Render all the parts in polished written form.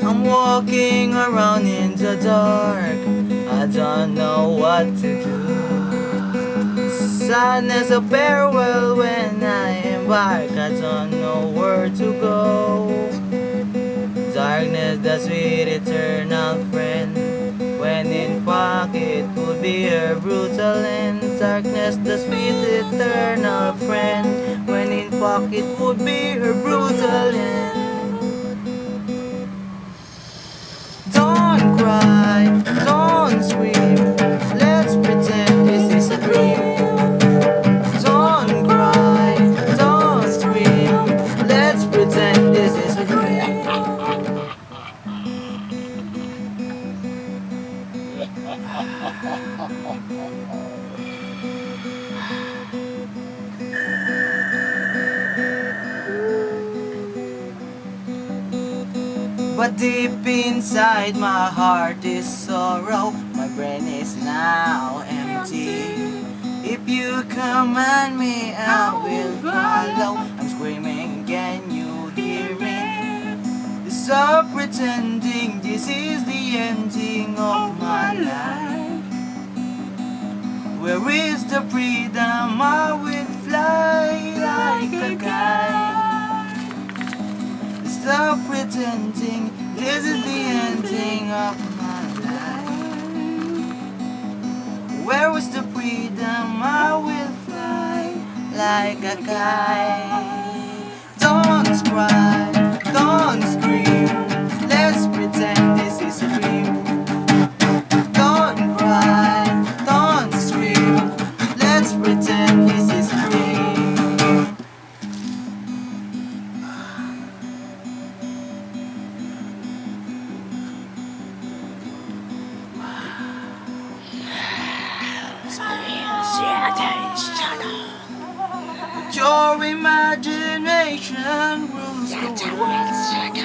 I'm walking around in the dark, I don't know what to do. Sadness of farewell when I embark, I don't know where to go. Darkness, the sweet eternal friend, when in pocket would be her brutal end. Darkness, the sweet eternal friend, when in pocket would be her brutal end. Don't cry, don't scream, let's pretend this is a dream. Don't cry, don't scream, let's pretend this is a dream. But deep inside my heart is sorrow, my brain is now empty. If you command me, I will follow. I'm screaming, can you hear me? Stop pretending this is the ending of my life. Where is the freedom? I will fly like a kite. Stop pretending this is the ending of my life. Where is the freedom? I will fly like a kite. Don't cry, don't scream, let's pretend this is a dream. Don't cry, don't scream, let's pretend this is a dream. Your imagination rules the world.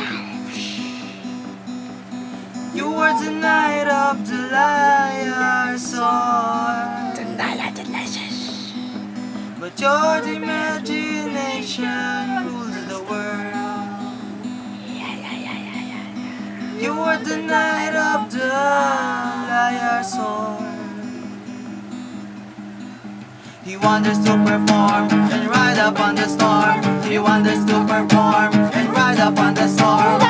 You are the night of the liar's sword. But your imagination rules the world. You are the night of the liar's sword. He wonders to perform and ride up on the storm. He wonders to perform and ride up on the storm.